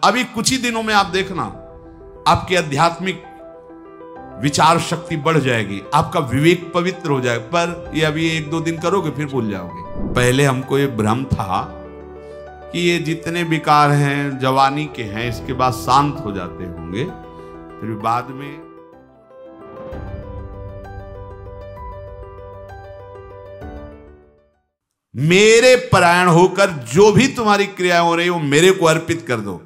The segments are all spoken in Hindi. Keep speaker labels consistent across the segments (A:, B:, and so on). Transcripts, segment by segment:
A: अभी कुछ ही दिनों में आप देखना आपकी आध्यात्मिक विचार शक्ति बढ़ जाएगी, आपका विवेक पवित्र हो जाएगा। पर ये अभी 1-2 दिन करोगे फिर भूल जाओगे। पहले हमको ये भ्रम था कि ये जितने विकार हैं जवानी के हैं, इसके बाद शांत हो जाते होंगे, फिर बाद में मेरे परायण होकर जो भी तुम्हारी क्रियाएं हो रही हो मेरे को अर्पित कर दो।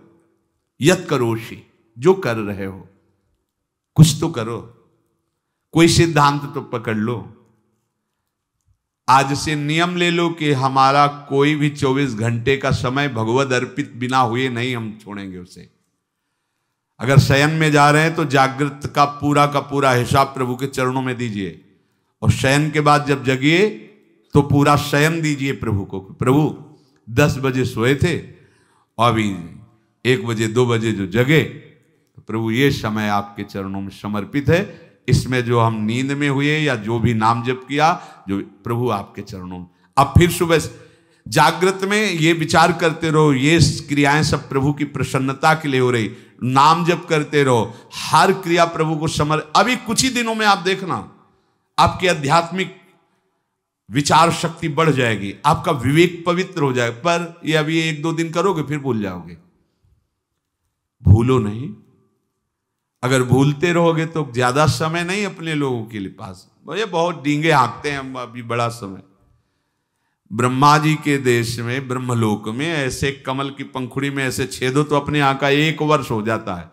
A: यत करोषि, जो कर रहे हो कुछ तो करो, कोई सिद्धांत तो पकड़ लो। आज से नियम ले लो कि हमारा कोई भी 24 घंटे का समय भगवद अर्पित बिना हुए नहीं हम छोड़ेंगे उसे। अगर शयन में जा रहे हैं तो जागृत का पूरा हिसाब प्रभु के चरणों में दीजिए, और शयन के बाद जब जगिए तो पूरा शयन दीजिए प्रभु को। प्रभु 10 बजे सोए थे और अभी 1 बजे 2 बजे जो जगे, तो प्रभु ये समय आपके चरणों में समर्पित है। इसमें जो हम नींद में हुए या जो भी नाम जप किया, जो प्रभु आपके चरणों में। अब फिर सुबह जागृत में ये विचार करते रहो, ये क्रियाएं सब प्रभु की प्रसन्नता के लिए हो रही। नाम जप करते रहो, हर क्रिया प्रभु को अभी कुछ ही दिनों में आप देखना आपकी आध्यात्मिक विचार शक्ति बढ़ जाएगी, आपका विवेक पवित्र हो जाएगा। पर ये अभी 1-2 दिन करोगे फिर भूल जाओगे। भूलो नहीं, अगर भूलते रहोगे तो ज्यादा समय नहीं अपने लोगों के लिए पास। ये बहुत डींगे हाँकते हैं हम अभी बड़ा समय। ब्रह्मा जी के देश में ब्रह्मलोक में ऐसे कमल की पंखुड़ी में ऐसे छेदो तो अपने यहाँ का 1 वर्ष हो जाता है।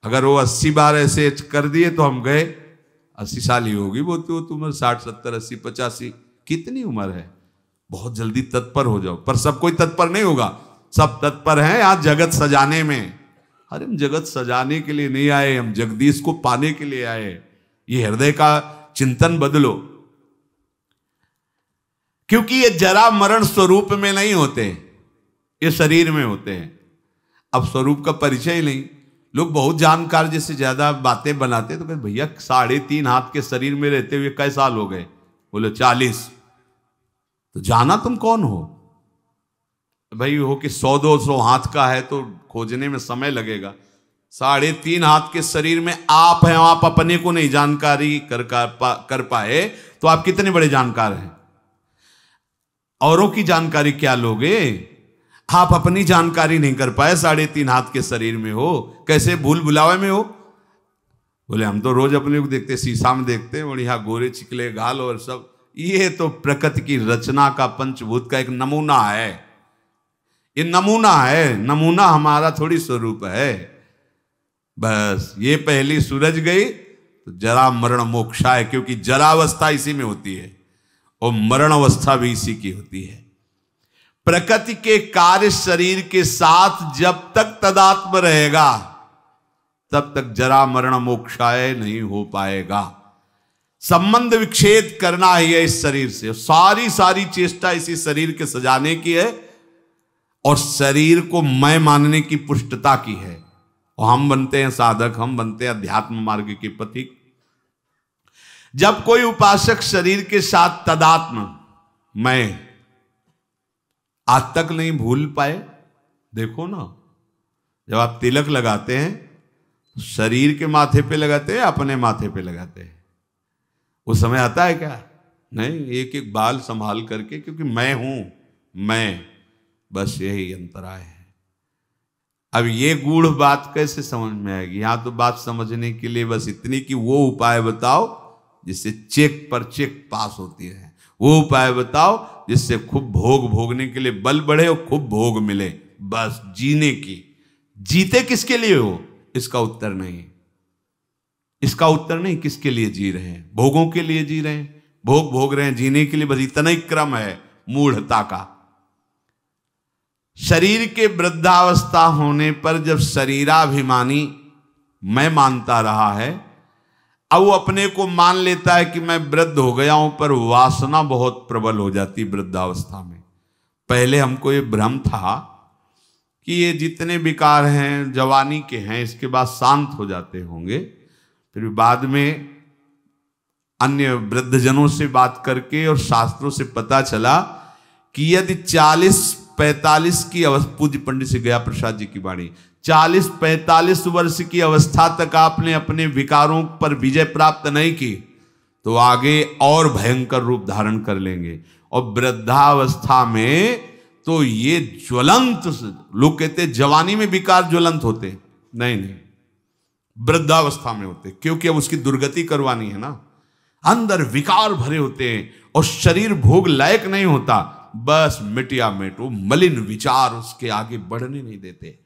A: अगर वो 80 बार ऐसे कर दिए तो हम गए। 80 साल ही होगी वो तो उम्र, 60, 70, 80, 85 कितनी उम्र है। बहुत जल्दी तत्पर हो जाओ। पर सब कोई तत्पर नहीं होगा, सब तत्पर हैं आज जगत सजाने में। अरे हम जगत सजाने के लिए नहीं आए, हम जगदीश को पाने के लिए आए। ये हृदय का चिंतन बदलो, क्योंकि ये जरा मरण स्वरूप में नहीं होते, ये शरीर में होते हैं। अब स्वरूप का परिचय ही नहीं। लोग बहुत जानकार जैसे ज्यादा बातें बनाते तो कहते भैया 3.5 हाथ के शरीर में रहते हुए कई साल हो गए? बोले 40। तो जाना तुम कौन हो भाई? हो कि 100-200 हाथ का है तो खोजने में समय लगेगा। 3.5 हाथ के शरीर में आप हैं, आप अपने को नहीं जानकारी कर पाए तो आप कितने बड़े जानकार हैं? औरों की जानकारी क्या लोगे? आप अपनी जानकारी नहीं कर पाए, 3.5 हाथ के शरीर में हो, कैसे भूल भुलावे में हो? बोले हम तो रोज अपने को देखते, शीशा में देखते हैं, बढ़िया गोरे चिकले गाल और सब। ये तो प्रकृति की रचना का पंचभूत का एक नमूना है। ये नमूना है, नमूना हमारा थोड़ी स्वरूप है। बस ये पहली सूरज गई तो जरा मरण मोक्षा है, क्योंकि जरावस्था इसी में होती है और मरण अवस्था भी इसी की होती है। प्रकृति के कार्य शरीर के साथ जब तक तदात्म रहेगा तब तक जरा मरण मोक्षाय नहीं हो पाएगा। संबंध विच्छेद करना ही है इस शरीर से। सारी चेष्टा इसी शरीर के सजाने की है और शरीर को मैं मानने की पुष्टता की है। और हम बनते हैं साधक, हम बनते हैं अध्यात्म मार्ग के पथिक। जब कोई उपासक शरीर के साथ तदात्म मैं आज तक नहीं भूल पाए, देखो ना, जब आप तिलक लगाते हैं शरीर के माथे पे लगाते हैं, अपने माथे पे लगाते हैं, वो समय आता है क्या? नहीं, एक एक बाल संभाल करके, क्योंकि मैं हूं, मैं, बस यही अंतराय है। अब ये गूढ़ बात कैसे समझ में आएगी? यहां तो बात समझने के लिए बस इतनी कि वो उपाय बताओ जिससे चेक पर चेक पास होती है। वो उपाय बताओ जिससे खूब भोग भोगने के लिए बल बढ़े और खूब भोग मिले। बस जीने की। जीते किसके लिए हो? इसका उत्तर नहीं। इसका उत्तर नहीं किसके लिए जी रहे हैं? भोगों के लिए जी रहे हैं, भोग भोग रहे हैं, जीने के लिए। बस इतना ही क्रम है मूढ़ता का। शरीर के वृद्धावस्था होने पर जब शरीराभिमानी मैं मानता रहा है, अब वो अपने को मान लेता है कि मैं वृद्ध हो गया हूं, पर वासना बहुत प्रबल हो जाती वृद्धावस्था में। पहले हमको ये भ्रम था कि ये जितने विकार हैं जवानी के हैं, इसके बाद शांत हो जाते होंगे। फिर बाद में अन्य वृद्धजनों से बात करके और शास्त्रों से पता चला कि यदि 40 40-45 की अवस्था, पूज्य पंडित श्री गया प्रसाद जी की वाणी, 40-45 वर्ष की अवस्था तक आपने अपने विकारों पर विजय प्राप्त नहीं की तो आगे और भयंकर रूप धारण कर लेंगे। और वृद्धावस्था में तो ये ज्वलंत, लोग कहते जवानी में विकार ज्वलंत होते, नहीं नहीं, वृद्धावस्था में होते, क्योंकि अब उसकी दुर्गति करवानी है ना। अंदर विकार भरे होते हैं और शरीर भोग लायक नहीं होता, बस मिटिया मिट, वो मलिन विचार उसके आगे बढ़ने नहीं देते।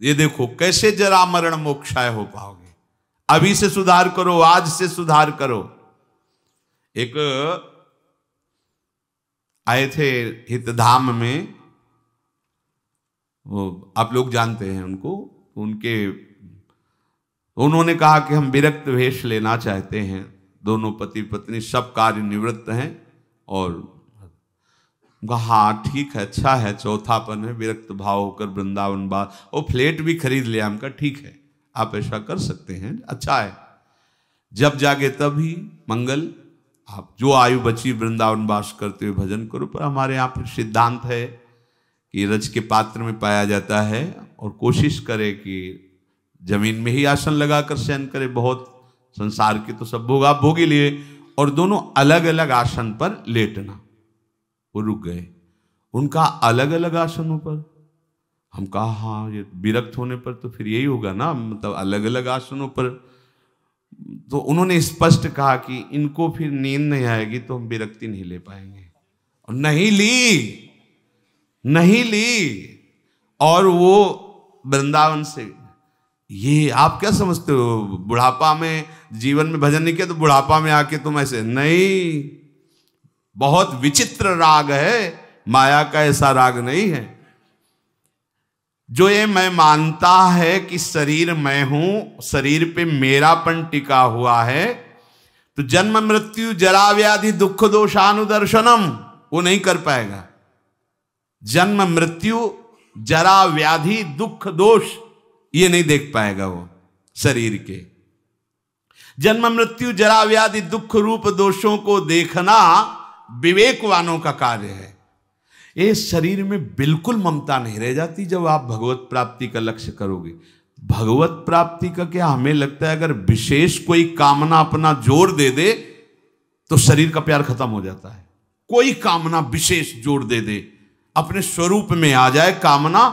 A: ये देखो कैसे जरा मरण मोक्षाय हो पाओगे। अभी से सुधार करो, आज से सुधार करो। एक आए थे हितधाम में, वो आप लोग जानते हैं उनको, उन्होंने कहा कि हम विरक्त वेश लेना चाहते हैं। दोनों पति पत्नी सब कार्य निवृत्त हैं और हाँ ठीक है, अच्छा है, चौथापन है, विरक्त भाव होकर वृंदावन बास, और फ्लैट भी खरीद लिया। हमका ठीक है, आप ऐसा कर सकते हैं, अच्छा है, जब जागे तब ही मंगल, आप जो आयु बची वृंदावन वास करते हुए भजन करो। पर हमारे यहाँ पर सिद्धांत है कि रज के पात्र में पाया जाता है और कोशिश करे कि जमीन में ही आसन लगाकर शयन करे। बहुत संसार के तो सब भोग आप भोग ही लिए, और दोनों अलग अलग आसन पर लेटना। वो रुक गए, उनका अलग अलग आसनों पर। हम कहा हाँ, ये विरक्त होने पर तो फिर यही होगा ना, मतलब अलग अलग आसनों पर। तो उन्होंने स्पष्ट कहा कि इनको फिर नींद नहीं आएगी तो हम विरक्ति नहीं ले पाएंगे, और नहीं ली। और वो वृंदावन से, ये आप क्या समझते हो, बुढ़ापा में जीवन में भजन नहीं किया तो बुढ़ापा में आके तुम ऐसे नहीं। बहुत विचित्र राग है, माया का ऐसा राग नहीं है। जो ये मैं मानता है कि शरीर मैं हूं, शरीर पे मेरापन टिका हुआ है, तो जन्म मृत्यु जरा व्याधि दुख दोषानुदर्शनम वो नहीं कर पाएगा। जन्म मृत्यु जरा व्याधि दुख दोष ये नहीं देख पाएगा वो शरीर के। जन्म मृत्यु जरा व्याधि दुख रूप दोषों को देखना विवेकवानों का कार्य है। इस शरीर में बिल्कुल ममता नहीं रह जाती जब आप भगवत प्राप्ति का लक्ष्य करोगे। भगवत प्राप्ति का क्या, हमें लगता है अगर विशेष कोई कामना अपना जोर दे दे तो शरीर का प्यार खत्म हो जाता है। कोई कामना विशेष जोर दे दे, अपने स्वरूप में आ जाए कामना,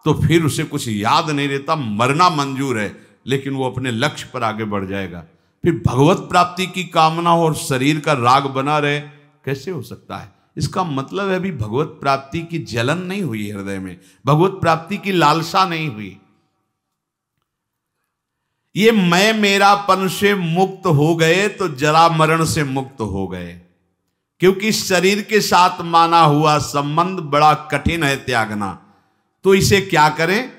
A: तो फिर उसे कुछ याद नहीं रहता, मरना मंजूर है, लेकिन वो अपने लक्ष्य पर आगे बढ़ जाएगा। फिर भगवत प्राप्ति की कामना और शरीर का राग बना रहे, कैसे हो सकता है? इसका मतलब है अभी भगवत प्राप्ति की जलन नहीं हुई हृदय में, भगवत प्राप्ति की लालसा नहीं हुई। ये मैं मेरापन से मुक्त हो गए तो जरा मरण से मुक्त हो गए, क्योंकि शरीर के साथ माना हुआ संबंध बड़ा कठिन है त्यागना। तो इसे क्या करें,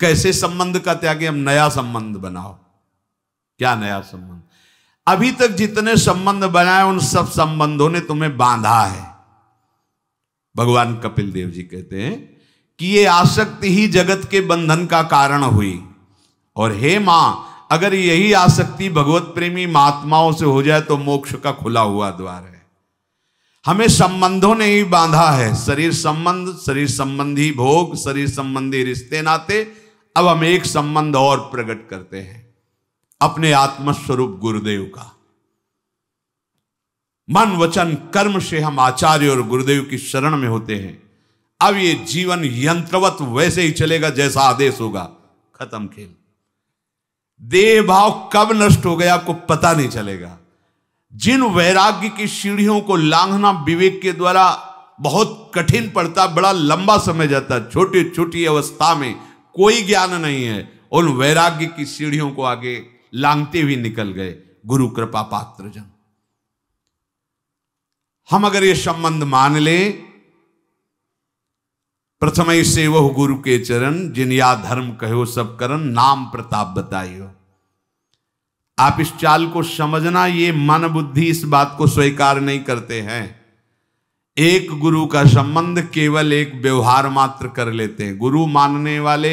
A: कैसे संबंध का त्यागे? हम नया संबंध बनाओ। क्या नया संबंध? अभी तक जितने संबंध बनाए उन सब संबंधों ने तुम्हें बांधा है। भगवान कपिल देव जी कहते हैं कि ये आसक्ति ही जगत के बंधन का कारण हुई, और हे मां, अगर यही आसक्ति भगवत प्रेमी महात्माओं से हो जाए तो मोक्ष का खुला हुआ द्वार है। हमें संबंधों ने ही बांधा है, शरीर संबंध, शरीर संबंधी भोग, शरीर संबंधी रिश्ते नाते। अब हम एक संबंध और प्रकट करते हैं, अपने आत्मस्वरूप गुरुदेव का। मन वचन कर्म से हम आचार्य और गुरुदेव की शरण में होते हैं। अब ये जीवन यंत्रवत वैसे ही चलेगा जैसा आदेश होगा, खत्म खेल। देह भाव कब नष्ट हो गया आपको पता नहीं चलेगा। जिन वैराग्य की सीढ़ियों को लांघना विवेक के द्वारा बहुत कठिन पड़ता, बड़ा लंबा समय जाता, छोटी छोटी अवस्था में कोई ज्ञान नहीं है, उन वैराग्य की सीढ़ियों को आगे लांघते हुए निकल गए गुरु कृपा पात्र जन। हम अगर ये संबंध मान ले, प्रथम से वह गुरु के चरण, जिन या धर्म कहो सब करन, नाम प्रताप बताइयो। आप इस चाल को समझना, ये मन बुद्धि इस बात को स्वीकार नहीं करते हैं। एक गुरु का संबंध केवल एक व्यवहार मात्र कर लेते हैं। गुरु मानने वाले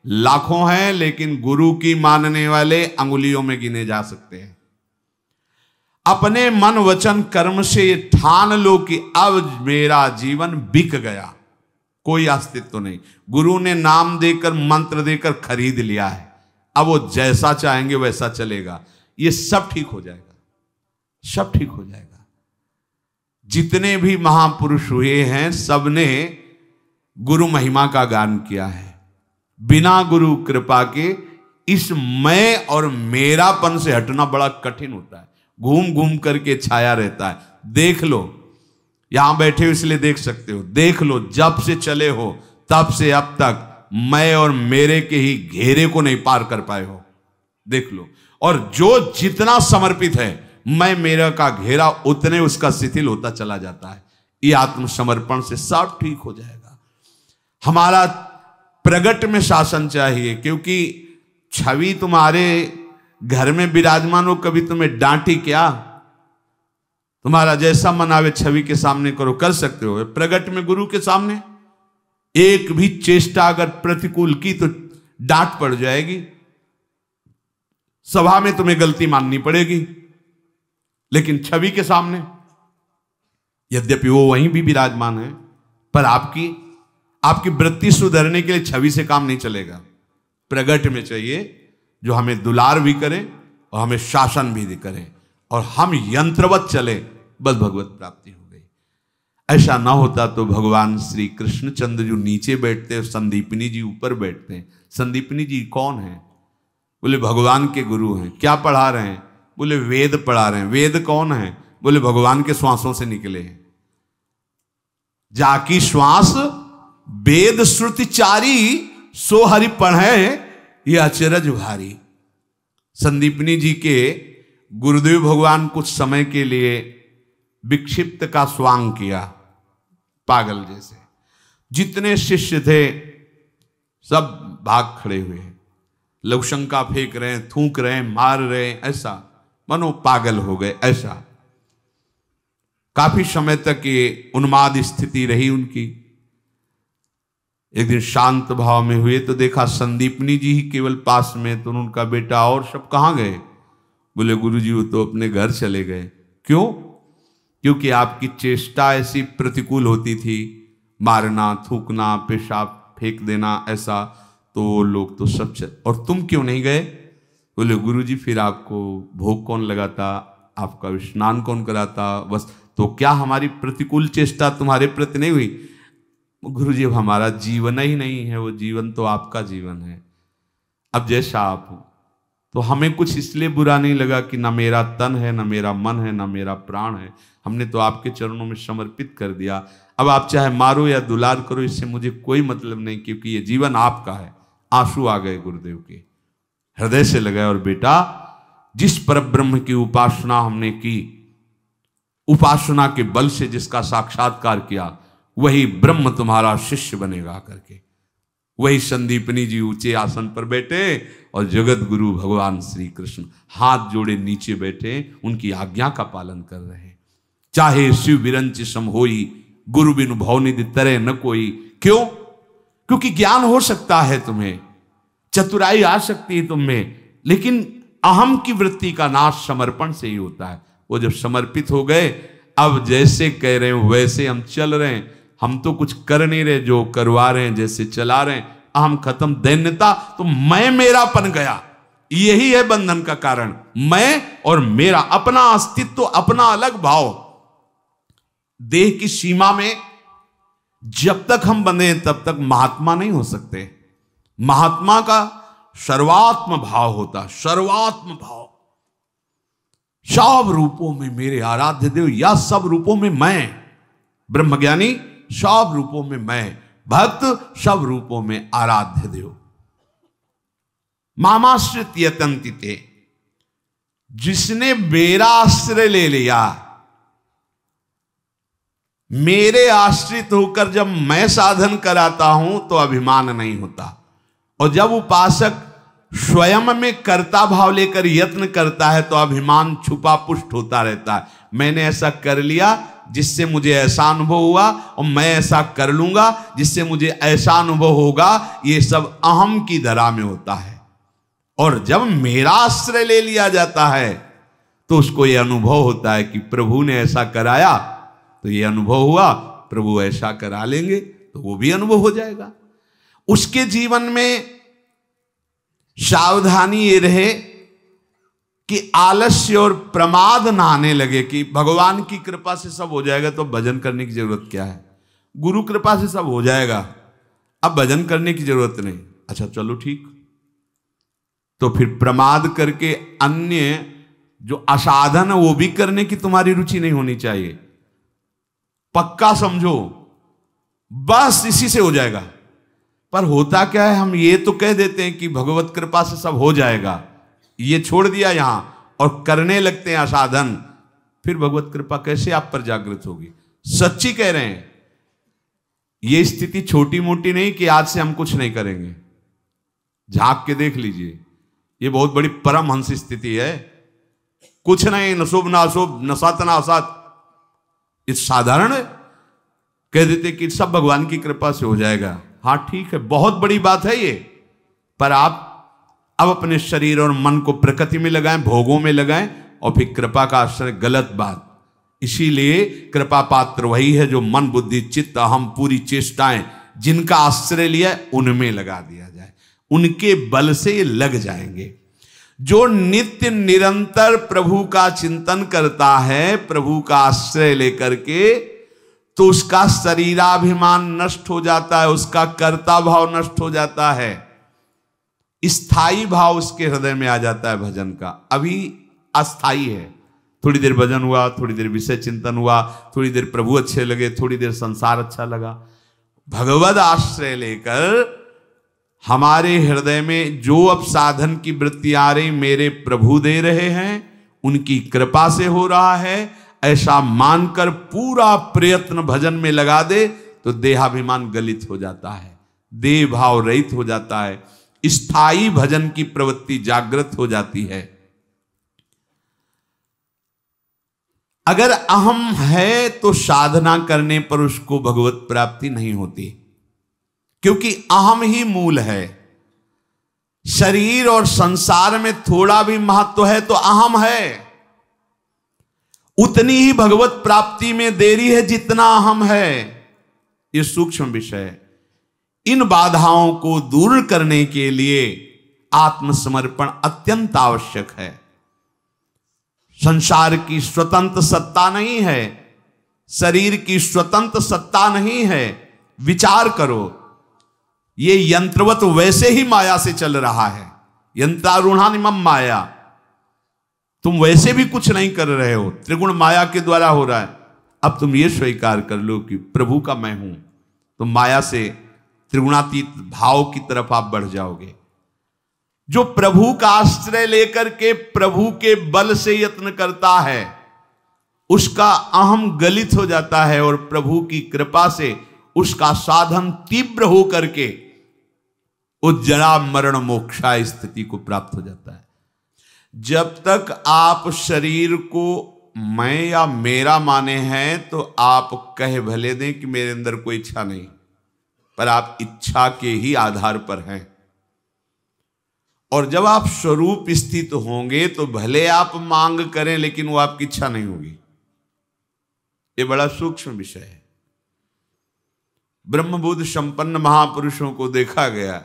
A: लाखों हैं, लेकिन गुरु की मानने वाले अंगुलियों में गिने जा सकते हैं। अपने मन वचन कर्म से ये ठान लो कि अब मेरा जीवन बिक गया, कोई अस्तित्व नहीं। गुरु ने नाम देकर मंत्र देकर खरीद लिया है, अब वो जैसा चाहेंगे वैसा चलेगा। ये सब ठीक हो जाएगा, सब ठीक हो जाएगा। जितने भी महापुरुष हुए हैं सबने गुरु महिमा का गान किया है। बिना गुरु कृपा के इस मैं और मेरापन से हटना बड़ा कठिन होता है। घूम घूम करके छाया रहता है। देख लो, यहां बैठे हो इसलिए देख सकते हो, देख लो जब से चले हो तब से अब तक मैं और मेरे के ही घेरे को नहीं पार कर पाए हो, देख लो। और जो जितना समर्पित है मैं मेरा का घेरा उतने उसका शिथिल होता चला जाता है। ये आत्मसमर्पण से सब ठीक हो जाएगा। हमारा प्रगट में शासन चाहिए, क्योंकि छवि तुम्हारे घर में विराजमान हो, कभी तुम्हें डांटी क्या? तुम्हारा जैसा मन आवे छवि के सामने करो, कर सकते हो। प्रगट में गुरु के सामने एक भी चेष्टा अगर प्रतिकूल की तो डांट पड़ जाएगी, सभा में तुम्हें गलती माननी पड़ेगी। लेकिन छवि के सामने यद्यपि वो वहीं भी विराजमान है, पर आपकी वृत्ति सुधरने के लिए छवि से काम नहीं चलेगा। प्रगट में चाहिए जो हमें दुलार भी करे और हमें शासन भी करे, और हम यंत्रवत चले, बस भगवत प्राप्ति हो गई। ऐसा ना होता तो भगवान श्री कृष्णचंद्र जो नीचे बैठते हैं, संदीपनी जी ऊपर बैठते हैं। संदीपनी जी कौन है? बोले भगवान के गुरु हैं। क्या पढ़ा रहे हैं? बोले वेद पढ़ा रहे हैं। वेद कौन है? बोले भगवान के श्वासों से निकले हैं। जाकी श्वास वेद श्रुति चारी, सो हरि पढ़े ये अचरज भारी। संदीपनी जी के गुरुदेव भगवान कुछ समय के लिए विक्षिप्त का स्वांग किया, पागल जैसे। जितने शिष्य थे सब भाग खड़े हुए, लवशंका फेंक रहे हैं, थूक रहे हैं, मार रहे हैं, ऐसा मनो पागल हो गए। ऐसा काफी समय तक ये उन्माद स्थिति रही उनकी। एक दिन शांत भाव में हुए तो देखा संदीपनी जी ही केवल पास में, तो उनका बेटा और सब कहां गए? बोले गुरुजी वो तो अपने घर चले गए। क्यों? क्योंकि आपकी चेष्टा ऐसी प्रतिकूल होती थी, मारना, थूकना, पेशाब फेंक देना, ऐसा, तो लोग तो सब और तुम क्यों नहीं गए? बोले गुरुजी फिर आपको भोग कौन लगाता, आपका स्नान कौन कराता, बस। तो क्या हमारी प्रतिकूल चेष्टा तुम्हारे प्रति नहीं हुई? गुरुजी अब हमारा जीवन ही नहीं है, वो जीवन तो आपका जीवन है। अब जैसा आप हो, तो हमें कुछ इसलिए बुरा नहीं लगा कि ना मेरा तन है, ना मेरा मन है, ना मेरा प्राण है। हमने तो आपके चरणों में समर्पित कर दिया। अब आप चाहे मारो या दुलार करो, इससे मुझे कोई मतलब नहीं, क्योंकि ये जीवन आपका है। आंसू आ गए गुरुदेव के, हृदय से लगाए। और बेटा, जिस परब्रह्म की उपासना हमने की, उपासना के बल से जिसका साक्षात्कार किया, वही ब्रह्म तुम्हारा शिष्य बनेगा करके। वही संदीपनी जी ऊंचे आसन पर बैठे और जगत गुरु भगवान श्री कृष्ण हाथ जोड़े नीचे बैठे, उनकी आज्ञा का पालन कर रहे हैं। चाहे शिव विरंच सम होई, गुरु बिनु भवनिधि तरे न कोई। क्यों? क्योंकि ज्ञान हो सकता है तुम्हें, चतुराई आ सकती है तुम्हें, लेकिन अहम की वृत्ति का नाश समर्पण से ही होता है। वो जब समर्पित हो गए, अब जैसे कह रहे हो वैसे हम चल रहे हैं। हम तो कुछ कर नहीं रहे, जो करवा रहे हैं, जैसे चला रहे हैं। अहम खत्म, दैन्यता तो मैं मेरापन गया। यही है बंधन का कारण, मैं और मेरा, अपना अस्तित्व, अपना अलग भाव। देह की सीमा में जब तक हम बंधे हैं तब तक महात्मा नहीं हो सकते। महात्मा का सर्वात्म भाव होता, सर्वात्म भाव। सब रूपों में मेरे आराध्य देव, या सब रूपों में मैं, ब्रह्मज्ञानी सब रूपों में मैं, भक्त सब रूपों में आराध्य देव। मामाश्रित यतन्तिते, जिसने मेरा आश्रय ले लिया, मेरे आश्रित होकर जब मैं साधन कराता हूं तो अभिमान नहीं होता। और जब उपासक स्वयं में कर्ता भाव लेकर यत्न करता है तो अभिमान छुपा पुष्ट होता रहता है। मैंने ऐसा कर लिया जिससे मुझे ऐसा अनुभव हुआ, और मैं ऐसा कर लूंगा जिससे मुझे ऐसा अनुभव होगा। ये सब अहम की धरा में होता है। और जब मेरा आश्रय ले लिया जाता है तो उसको ये अनुभव होता है कि प्रभु ने ऐसा कराया, तो ये अनुभव हुआ, प्रभु ऐसा करा लेंगे तो वो भी अनुभव हो जाएगा। उसके जीवन में सावधानी ये रहे कि आलस्य और प्रमाद ना आने लगे कि भगवान की कृपा से सब हो जाएगा तो भजन करने की जरूरत क्या है, गुरु कृपा से सब हो जाएगा, अब भजन करने की जरूरत नहीं। अच्छा चलो ठीक, तो फिर प्रमाद करके अन्य जो असाधन है वो भी करने की तुम्हारी रुचि नहीं होनी चाहिए। पक्का समझो बस इसी से हो जाएगा। पर होता क्या है, हम ये तो कह देते हैं कि भगवत कृपा से सब हो जाएगा, ये छोड़ दिया यहां और करने लगते हैं असाधन, फिर भगवत कृपा कैसे आप पर जागृत होगी। सच्ची कह रहे हैं, ये स्थिति छोटी मोटी नहीं कि आज से हम कुछ नहीं करेंगे। झांक के देख लीजिए, ये बहुत बड़ी परमहंस स्थिति है। कुछ नहीं, न शुभ ना अशुभ, न सत ना असत, ये साधारण है। कह देते कि सब भगवान की कृपा से हो जाएगा। हाँ ठीक है, बहुत बड़ी बात है ये, पर आप अब अपने शरीर और मन को प्रकृति में लगाएं, भोगों में लगाएं और फिर कृपा का आश्रय, गलत बात। इसीलिए कृपा पात्र वही है जो मन बुद्धि चित्त अहम पूरी चेष्टाएं जिनका आश्रय लिया उनमें लगा दिया जाए, उनके बल से ये लग जाएंगे। जो नित्य निरंतर प्रभु का चिंतन करता है, प्रभु का आश्रय लेकर के, तो उसका शरीराभिमान नष्ट हो जाता है, उसका कर्ता भाव नष्ट हो जाता है, स्थायी भाव उसके हृदय में आ जाता है भजन का। अभी अस्थाई है, थोड़ी देर भजन हुआ, थोड़ी देर विषय चिंतन हुआ, थोड़ी देर प्रभु अच्छे लगे, थोड़ी देर संसार अच्छा लगा। भगवद आश्रय लेकर हमारे हृदय में जो अब साधन की वृत्ति आ रही मेरे प्रभु दे रहे हैं, उनकी कृपा से हो रहा है, ऐसा मानकर पूरा प्रयत्न भजन में लगा दे तो देहाभिमान गलित हो जाता है, देह भाव रहित हो जाता है, स्थायी भजन की प्रवृत्ति जागृत हो जाती है। अगर अहम है तो साधना करने पर उसको भगवत प्राप्ति नहीं होती, क्योंकि अहम ही मूल है। शरीर और संसार में थोड़ा भी महत्व है तो अहम है, उतनी ही भगवत प्राप्ति में देरी है जितना अहम है। यह सूक्ष्म विषय है। इन बाधाओं को दूर करने के लिए आत्मसमर्पण अत्यंत आवश्यक है। संसार की स्वतंत्र सत्ता नहीं है, शरीर की स्वतंत्र सत्ता नहीं है। विचार करो, ये यंत्रवत वैसे ही माया से चल रहा है, यंत्रारूढ़ानिमम माया। तुम वैसे भी कुछ नहीं कर रहे हो, त्रिगुण माया के द्वारा हो रहा है। अब तुम ये स्वीकार कर लो कि प्रभु का मैं हूं, तो माया से त्रिगुणातीत भाव की तरफ आप बढ़ जाओगे। जो प्रभु का आश्रय लेकर के प्रभु के बल से यत्न करता है, उसका अहम गलित हो जाता है और प्रभु की कृपा से उसका साधन तीव्र हो करके उस जरा मरण मोक्षा स्थिति को प्राप्त हो जाता है। जब तक आप शरीर को मैं या मेरा माने हैं तो आप कह भले दें कि मेरे अंदर कोई इच्छा नहीं, पर आप इच्छा के ही आधार पर हैं। और जब आप स्वरूप स्थित होंगे तो भले आप मांग करें, लेकिन वो आपकी इच्छा नहीं होगी। ये बड़ा सूक्ष्म विषय है। ब्रह्मबुद्ध संपन्न महापुरुषों को देखा गया,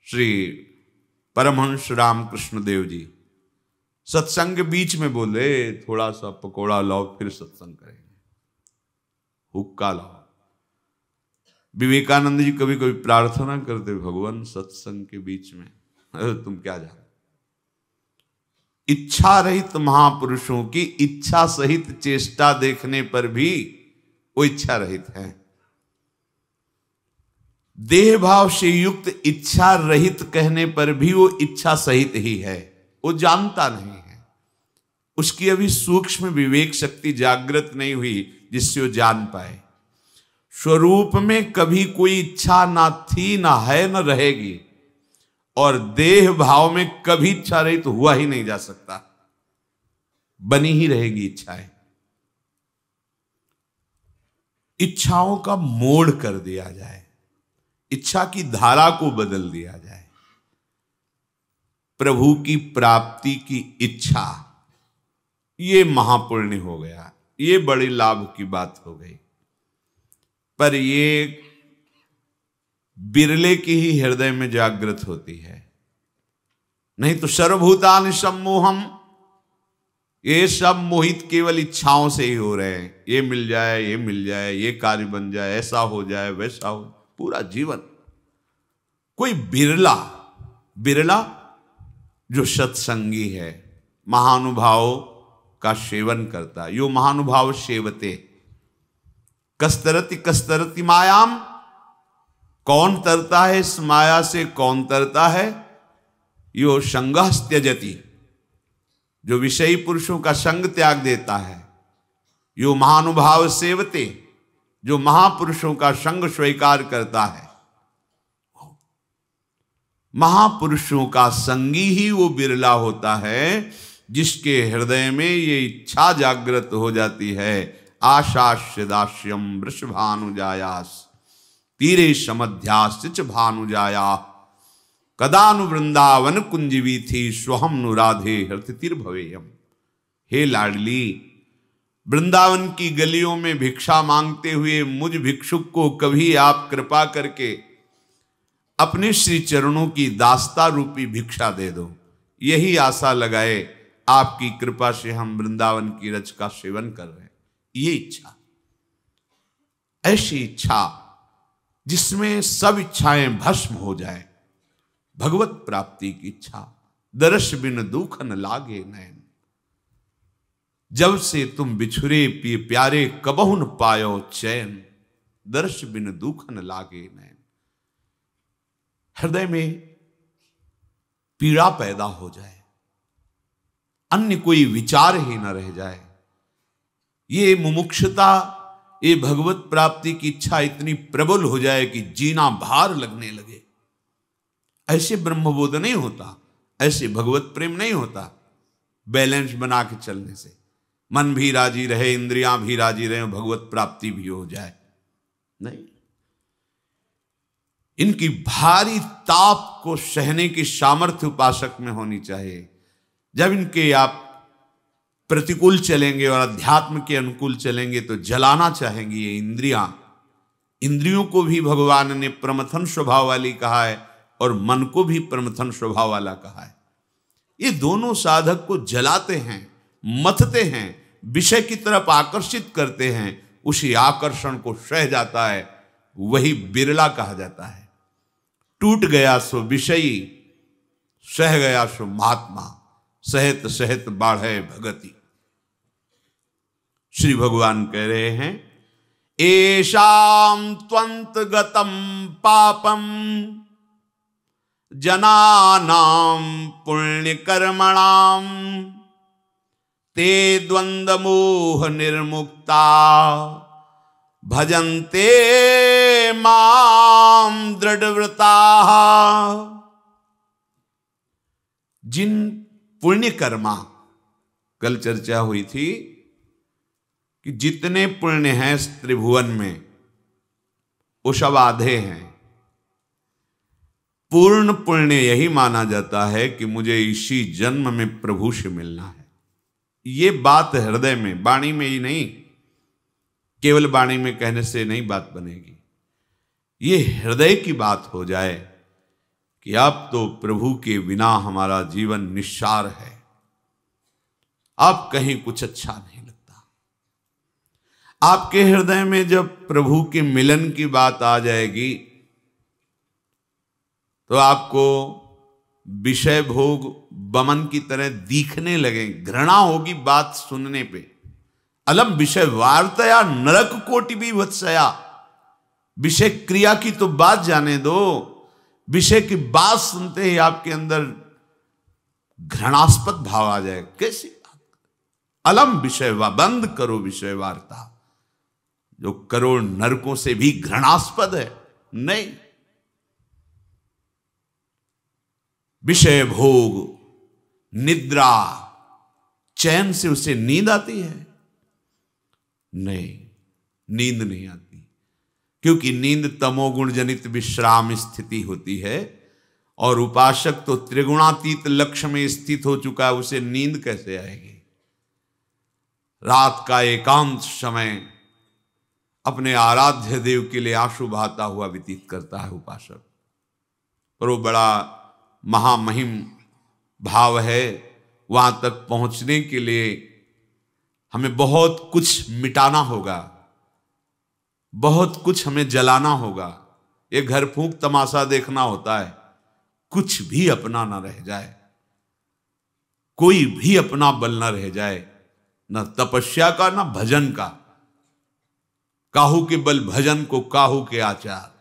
A: श्री परमहंस रामकृष्ण देव जी सत्संग बीच में बोले, थोड़ा सा पकोड़ा लाओ फिर सत्संग करेंगे, हुक्का लाओ। विवेकानंद जी कभी कभी प्रार्थना करते, भगवान सत्संग के बीच में तुम क्या जानो। इच्छा रहित महापुरुषों की इच्छा सहित चेष्टा देखने पर भी वो इच्छा रहित है। देह भाव से युक्त इच्छा रहित कहने पर भी वो इच्छा सहित ही है। वो जानता नहीं है, उसकी अभी सूक्ष्म विवेक शक्ति जागृत नहीं हुई जिससे वो जान पाए। स्वरूप में कभी कोई इच्छा ना थी, ना है, न रहेगी, और देह भाव में कभी इच्छा रहित तो हुआ ही नहीं जा सकता, बनी ही रहेगी इच्छाएं। इच्छाओं का मोड़ कर दिया जाए, इच्छा की धारा को बदल दिया जाए। प्रभु की प्राप्ति की इच्छा, ये महापुण्य हो गया, ये बड़ी लाभ की बात हो गई। पर ये बिरले की ही हृदय में जागृत होती है, नहीं तो सर्वभूतानि सम्मोहम, ये सब मोहित केवल इच्छाओं से ही हो रहे हैं। ये मिल जाए, ये मिल जाए, ये कार्य बन जाए, ऐसा हो जाए, वैसा हो, पूरा जीवन। कोई बिरला, बिरला जो सत्संगी है, महानुभाव का सेवन करता है। यो महानुभाव सेवते कस्तरति कस्तरति मायाम, कौन तरता है इस माया से, कौन तरता है? यो संगः त्यजति, जो विषयी पुरुषों का संग त्याग देता है। यो महानुभाव सेवते, जो महापुरुषों का संग स्वीकार करता है। महापुरुषों का संगी ही वो बिरला होता है जिसके हृदय में ये इच्छा जागृत हो जाती है। आशास्य दास्यम वृषभानुजायास तीरे समध्यास्च भानुजाया, कदानु वृंदावन कुंजवी थी स्वहम नु राधे हृतिर्भवेयम। हे लाडली, वृंदावन की गलियों में भिक्षा मांगते हुए मुझ भिक्षुक को कभी आप कृपा करके अपने श्री चरणों की दास्ता रूपी भिक्षा दे दो। यही आशा लगाए आपकी कृपा से हम वृंदावन की रज का सेवन कर रहे हैं। ये इच्छा, ऐसी इच्छा जिसमें सब इच्छाएं भस्म हो जाए, भगवत प्राप्ति की इच्छा। दर्श बिन दुख न लागे नैन, जब से तुम बिछुरे प्यारे कबहु न पायो चैन। दर्श बिन दुख न लागे नैन, हृदय में पीड़ा पैदा हो जाए, अन्य कोई विचार ही न रह जाए। ये मुमुक्षुता, ये भगवत प्राप्ति की इच्छा इतनी प्रबल हो जाए कि जीना भार लगने लगे। ऐसे ब्रह्मबोध नहीं होता, ऐसे भगवत प्रेम नहीं होता। बैलेंस बना के चलने से मन भी राजी रहे, इंद्रियां भी राजी रहे, भगवत प्राप्ति भी हो जाए। नहीं, इनकी भारी ताप को सहने की सामर्थ्य उपासक में होनी चाहिए। जब इनके आप प्रतिकूल चलेंगे और अध्यात्म के अनुकूल चलेंगे तो जलाना चाहेंगी ये इंद्रियां। इंद्रियों को भी भगवान ने प्रमथन स्वभाव वाली कहा है और मन को भी प्रमथन स्वभाव वाला कहा है। ये दोनों साधक को जलाते हैं, मथते हैं, विषय की तरफ आकर्षित करते हैं। उसी आकर्षण को सह जाता है, वही बिरला कहा जाता है। टूट गया सो विषयी, सह गया सो महात्मा। सहत सहत बाढ़े भगति। श्री भगवान कह रहे हैं, एषाम त्वंत गतम पापम जनानाम पुण्य कर्मणाम ते द्वंद्व मोह निर्मुक्ता भजन्ते माम दृढ़व्रता। जिन पुण्य कर्मा, कल चर्चा हुई थी कि जितने पुण्य हैं इस त्रिभुवन में वो सब आधे हैं। पूर्ण पुण्य यही माना जाता है कि मुझे इसी जन्म में प्रभु से मिलना है। ये बात हृदय में, वाणी में ही नहीं, केवल वाणी में कहने से नहीं बात बनेगी। ये हृदय की बात हो जाए कि अब तो प्रभु के बिना हमारा जीवन निस्सार है, अब कहीं कुछ अच्छा नहीं लगता। आपके हृदय में जब प्रभु के मिलन की बात आ जाएगी तो आपको विषय भोग बमन की तरह दिखने लगे, घृणा होगी बात सुनने पे। अलम विषय वार्तया नरक कोटि भी वत्सया। विषय क्रिया की तो बात जाने दो, विषय की बात सुनते ही आपके अंदर घृणास्पद भाव आ जाए। कैसी बात? अलम विषय बंद करो विषय वार्ता, जो करोड़ नरकों से भी घृणास्पद है। नहीं, विषय भोग, निद्रा, चैन से उसे नींद आती है? नहीं, नींद नहीं आती, क्योंकि नींद तमोगुण जनित विश्राम स्थिति होती है और उपासक तो त्रिगुणातीत लक्ष्य में स्थित हो चुका है, उसे नींद कैसे आएगी? रात का एकांत समय अपने आराध्य देव के लिए आंसू बहाता हुआ व्यतीत करता है उपासक। और वो बड़ा महामहिम भाव है। वहां तक पहुंचने के लिए हमें बहुत कुछ मिटाना होगा, बहुत कुछ हमें जलाना होगा। ये घर फूंक तमाशा देखना होता है, कुछ भी अपना ना रह जाए, कोई भी अपना बल ना रह जाए, न तपस्या का न भजन का। काहू के बल भजन को काहू के आचार,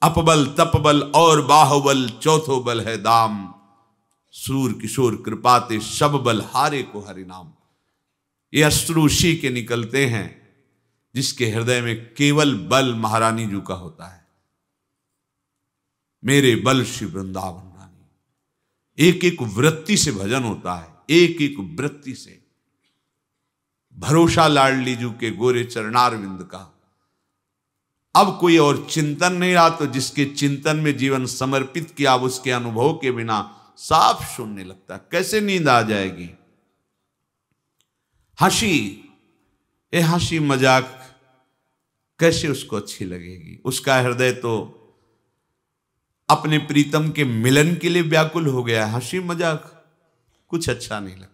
A: अपबल तपबल और बाहुबल चौथो बल है दाम। सूर किशोर कृपाते सब बल हारे को हरि नाम। ये अश्रु उसी के निकलते हैं जिसके हृदय में केवल बल महारानी जी का होता है। मेरे बल श्री वृंदावन रानी। एक एक वृत्ति से भजन होता है, एक एक वृत्ति से। भरोसा लाडली जी के गोरे चरणारविंद का। अब कोई और चिंतन नहीं रहा, तो जिसके चिंतन में जीवन समर्पित किया उसके अनुभव के बिना साफ सुनने लगता। कैसे नींद आ जाएगी? हंसी, ये हंसी मजाक कैसे उसको अच्छी लगेगी? उसका हृदय तो अपने प्रीतम के मिलन के लिए व्याकुल हो गया। हंसी मजाक कुछ अच्छा नहीं लगता।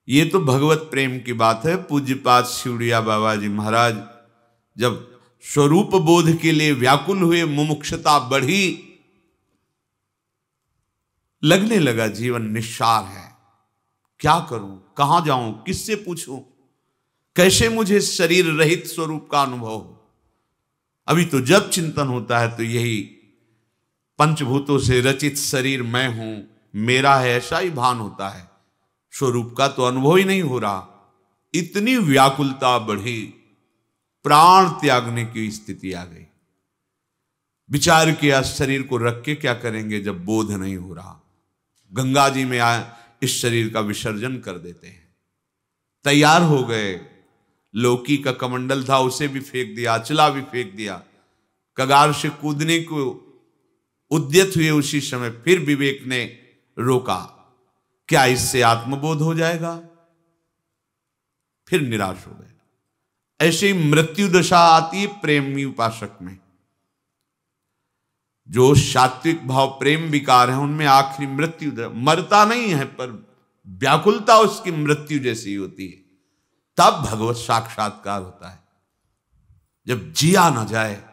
A: ये तो भगवत प्रेम की बात है। पूज्यपाद शिवड़िया बाबा जी महाराज जब स्वरूप बोध के लिए व्याकुल हुए, मुमुक्षुता बढ़ी, लगने लगा जीवन निस्सार है, क्या करूं, कहां जाऊं, किससे पूछूं, कैसे मुझे शरीर रहित स्वरूप का अनुभव हो। अभी तो जब चिंतन होता है तो यही पंचभूतों से रचित शरीर मैं हूं, मेरा है, ऐसा ही भान होता है। स्वरूप का तो अनुभव ही नहीं हो रहा। इतनी व्याकुलता बढ़ी, प्राण त्यागने की स्थिति आ गई। विचार किया शरीर को रख के क्या करेंगे जब बोध नहीं हो रहा। गंगा जी में इस शरीर का विसर्जन कर देते हैं। तैयार हो गए, लौकी का कमंडल था उसे भी फेंक दिया, अचला भी फेंक दिया। कगार से कूदने को उद्यत हुए, उसी समय फिर विवेक ने रोका। क्या इससे आत्मबोध हो जाएगा? फिर निराश हो गए। ऐसे ही मृत्यु दशा आती है प्रेमी उपासक में। जो सात्विक भाव प्रेम विकार है उनमें आखिरी मृत्यु, मरता नहीं है पर व्याकुलता उसकी मृत्यु जैसी होती है। तब भगवत साक्षात्कार होता है। जब जिया ना जाए,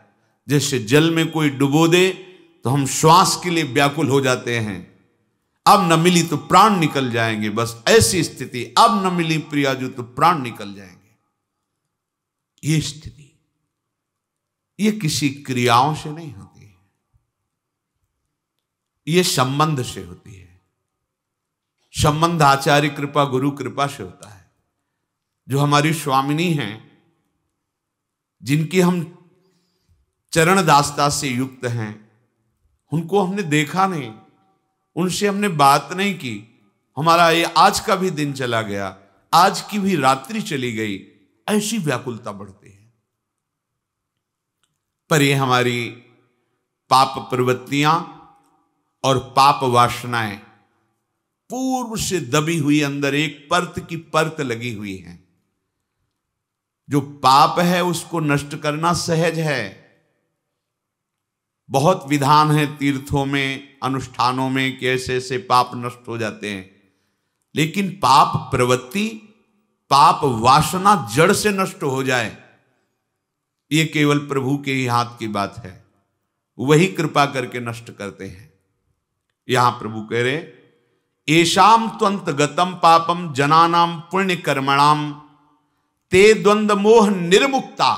A: जैसे जल में कोई डुबो दे तो हम श्वास के लिए व्याकुल हो जाते हैं। अब न मिली तो प्राण निकल जाएंगे, बस ऐसी स्थिति। अब न मिली प्रियाजू तो प्राण निकल जाएंगे। ये स्थिति, ये किसी क्रियाओं से नहीं होती है, ये संबंध से होती है। संबंध आचार्य कृपा, गुरु कृपा से होता है। जो हमारी स्वामिनी हैं, जिनकी हम चरण दासता से युक्त हैं, उनको हमने देखा नहीं, उनसे हमने बात नहीं की। हमारा ये आज का भी दिन चला गया, आज की भी रात्रि चली गई, ऐसी व्याकुलता बढ़ती है। पर ये हमारी पाप प्रवृत्तियां और पाप वासनाएं पूर्व से दबी हुई अंदर एक परत की परत लगी हुई है। जो पाप है उसको नष्ट करना सहज है। बहुत विधान है तीर्थों में, अनुष्ठानों में कि ऐसे ऐसे पाप नष्ट हो जाते हैं। लेकिन पाप प्रवृत्ति, पाप वासना जड़ से नष्ट हो जाए, ये केवल प्रभु के ही हाथ की बात है। वही कृपा करके नष्ट करते हैं। यहां प्रभु कह रहे, एशाम त्वंत गतम पापम जनानाम पुण्य कर्मणाम ते द्वंद्व मोह निर्मुक्ता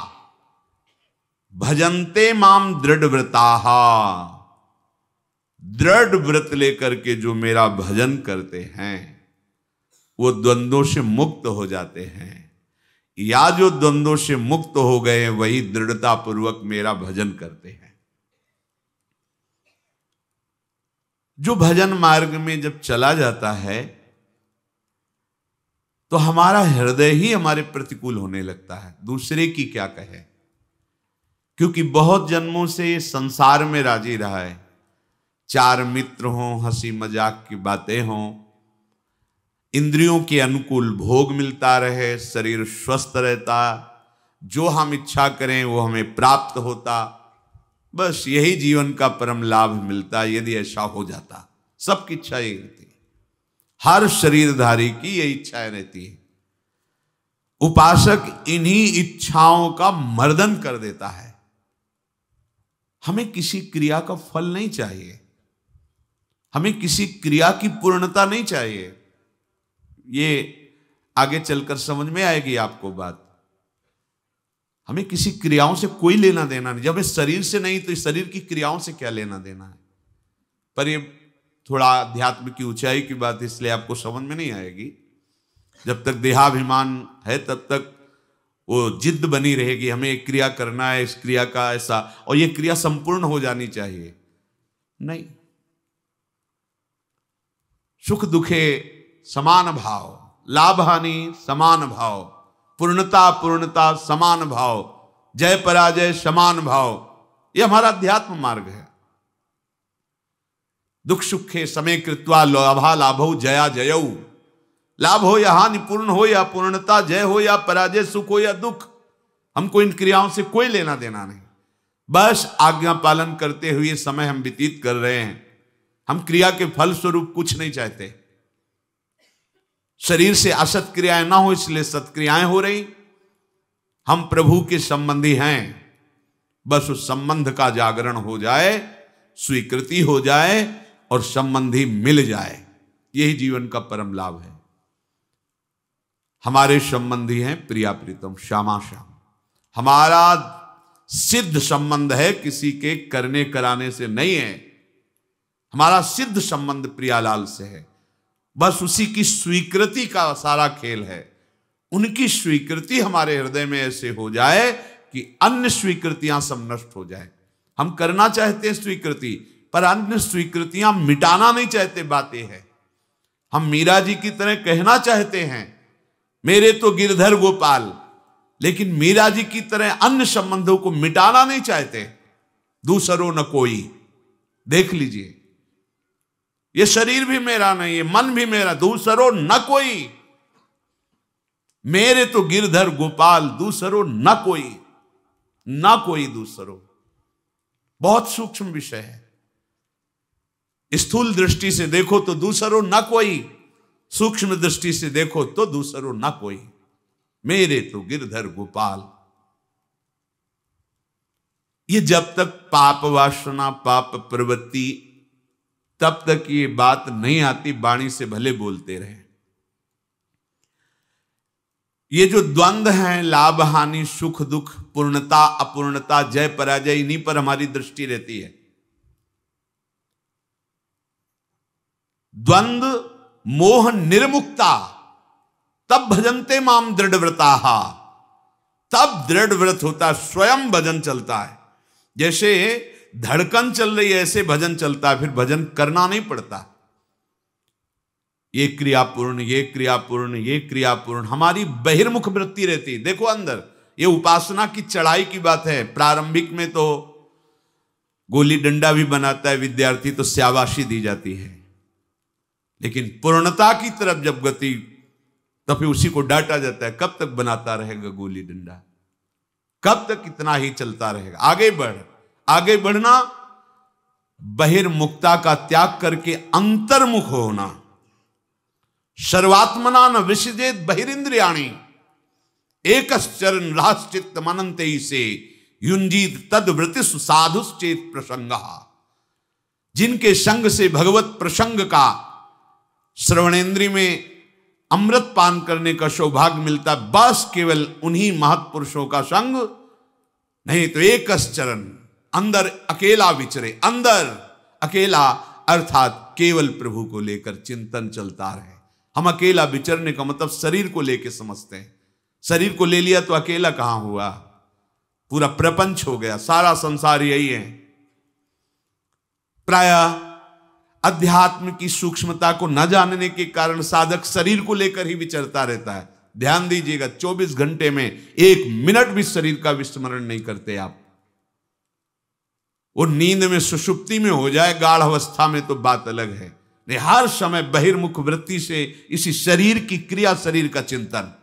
A: भजन्ते माम दृढ़ व्रताहा। दृढ़ व्रत लेकर के जो मेरा भजन करते हैं वो द्वंद्वों से मुक्त हो जाते हैं, या जो द्वंद्वों से मुक्त हो गए वही दृढ़ता पूर्वक मेरा भजन करते हैं। जो भजन मार्ग में जब चला जाता है तो हमारा हृदय ही हमारे प्रतिकूल होने लगता है। दूसरे की क्या कहे, क्योंकि बहुत जन्मों से संसार में राजी रहा है, चार मित्र हों, हंसी मजाक की बातें हों, इंद्रियों के अनुकूल भोग मिलता रहे, शरीर स्वस्थ रहता, जो हम इच्छा करें वो हमें प्राप्त होता, बस यही जीवन का परम लाभ मिलता यदि ऐसा हो जाता। सबकी इच्छा यही रहती है, हर शरीरधारी की यही इच्छाएं रहती है। उपासक इन्हीं इच्छाओं का मर्दन कर देता है। हमें किसी क्रिया का फल नहीं चाहिए, हमें किसी क्रिया की पूर्णता नहीं चाहिए। ये आगे चलकर समझ में आएगी आपको बात। हमें किसी क्रियाओं से कोई लेना देना नहीं। जब इस शरीर से नहीं तो इस शरीर की क्रियाओं से क्या लेना देना है। पर ये थोड़ा अध्यात्म की ऊंचाई की बात, इसलिए आपको समझ में नहीं आएगी। जब तक देहाभिमान है तब तक वो जिद बनी रहेगी, हमें एक क्रिया करना है, इस क्रिया का ऐसा, और ये क्रिया संपूर्ण हो जानी चाहिए। नहीं, सुख दुखे समान भाव, लाभ हानि समान भाव, पूर्णता पूर्णता समान भाव, जय पराजय समान भाव, यह हमारा अध्यात्म मार्ग है। दुख सुखे समय कृत्वा लाभा लाभौ जया जयौ, लाभ हो या हानि, पूर्ण हो या पूर्णता, जय हो या पराजय, सुख हो या दुख, हमको इन क्रियाओं से कोई लेना देना नहीं। बस आज्ञा पालन करते हुए समय हम व्यतीत कर रहे हैं। हम क्रिया के फल स्वरूप कुछ नहीं चाहते। शरीर से असत क्रियाएं ना हो इसलिए सत्क्रियाएं हो रही। हम प्रभु के संबंधी हैं, बस उस संबंध का जागरण हो जाए, स्वीकृति हो जाए और संबंधी मिल जाए, यही जीवन का परम लाभ है। हमारे संबंधी हैं प्रिया प्रीतम, श्यामा श्याम। हमारा सिद्ध संबंध है, किसी के करने कराने से नहीं है। हमारा सिद्ध संबंध प्रियालाल से है, बस उसी की स्वीकृति का सारा खेल है। उनकी स्वीकृति हमारे हृदय में ऐसे हो जाए कि अन्य स्वीकृतियां सब नष्ट हो जाए। हम करना चाहते हैं स्वीकृति, पर अन्य स्वीकृतियां मिटाना नहीं चाहते, बातें हैं। हम मीरा जी की तरह कहना चाहते हैं मेरे तो गिरधर गोपाल, लेकिन मीरा जी की तरह अन्य संबंधों को मिटाना नहीं चाहते। दूसरो न कोई, देख लीजिए, ये शरीर भी मेरा नहीं है, मन भी मेरा, दूसरो न कोई, मेरे तो गिरधर गोपाल, दूसरो न कोई, न कोई दूसरो। बहुत सूक्ष्म विषय है। स्थूल दृष्टि से देखो तो दूसरो न कोई, सूक्ष्म दृष्टि से देखो तो दूसरो न कोई, मेरे तो गिरधर गोपाल। ये जब तक पाप वासना, पाप प्रवृत्ति, तब तक ये बात नहीं आती, वाणी से भले बोलते रहे। ये जो द्वंद्व हैं, लाभ हानि, सुख दुख, पूर्णता अपूर्णता, जय पराजय, इन्हीं पर हमारी दृष्टि रहती है। द्वंद्व मोह निर्मुक्ता तब भजनते माम दृढ़व्रता, तब दृढ़ व्रत होता, स्वयं भजन चलता है। जैसे धड़कन चल रही है ऐसे भजन चलता है, फिर भजन करना नहीं पड़ता। ये क्रियापूर्ण, ये क्रियापूर्ण, ये क्रियापूर्ण, हमारी बहिर्मुख वृत्ति रहती। देखो अंदर, ये उपासना की चढ़ाई की बात है। प्रारंभिक में तो गोली डंडा भी बनाता है विद्यार्थी तो शाबाशी दी जाती है, लेकिन पूर्णता की तरफ जब गति, तो फिर उसी को डांटा जाता है। कब तक बनाता रहेगा गोली डंडा, कब तक इतना ही चलता रहेगा। आगे बढ़, आगे बढ़ना, बहिर्मुखता का त्याग करके अंतर्मुख होना। सर्वात्मना न विसृजेत बहिरिंद्रियाणि, एकश्चरण राश्चित्त मनन्ते से युंजीत तद वृत्तिषु साधुश्चेत प्रसंगः। जिनके संग से भगवत प्रसंग का, श्रवणेन्द्रिय में अमृत पान करने का सौभाग्य मिलता, बस केवल उन्हीं महत्पुरुषों का संग। नहीं तो एकश्चरण, अंदर अकेला विचरे, अंदर अकेला अर्थात केवल प्रभु को लेकर चिंतन चलता रहे। हम अकेला विचरने का मतलब शरीर को लेकर समझते हैं। शरीर को ले लिया तो अकेला कहां हुआ, पूरा प्रपंच हो गया, सारा संसार यही है। प्रायः अध्यात्म की सूक्ष्मता को न जानने के कारण साधक शरीर को लेकर ही विचरता रहता है। ध्यान दीजिएगा, 24 घंटे में 1 मिनट भी शरीर का विस्मरण नहीं करते आप। वो नींद में सुषुप्ति में हो जाए, गाढ़ अवस्था में तो बात अलग है। नहीं, हर समय बहिर्मुख वृत्ति से इसी शरीर की क्रिया, शरीर का चिंतन।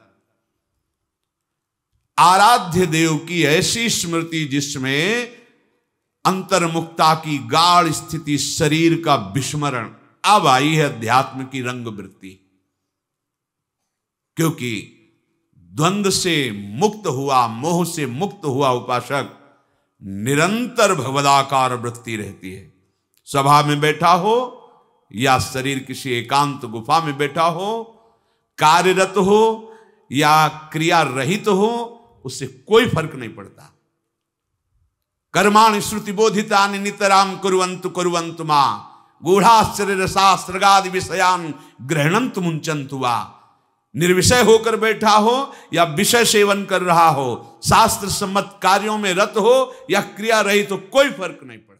A: आराध्य देव की ऐसी स्मृति जिसमें अंतर्मुखता की गाढ़ स्थिति, शरीर का विस्मरण, अब आई है अध्यात्म की रंग वृत्ति। क्योंकि द्वंद्व से मुक्त हुआ, मोह से मुक्त हुआ उपासक निरंतर भगवदाकार वृत्ति रहती है। सभा में बैठा हो या शरीर किसी एकांत गुफा में बैठा हो, कार्यरत हो या क्रिया रहित हो, उससे कोई फर्क नहीं पड़ता। कर्माणि श्रुति बोधितानि नितराम कुर्वन्तु कुर्वन्तु मा गूढ़ाश्चर्य रसास्त्रगादि विषयान गृह्णन्तु मुञ्चन्तु वा। निर्विषय होकर बैठा हो या विषय सेवन कर रहा हो, शास्त्र सम्मत कार्यों में रत हो या क्रिया रहित हो, कोई फर्क नहीं पड़ता।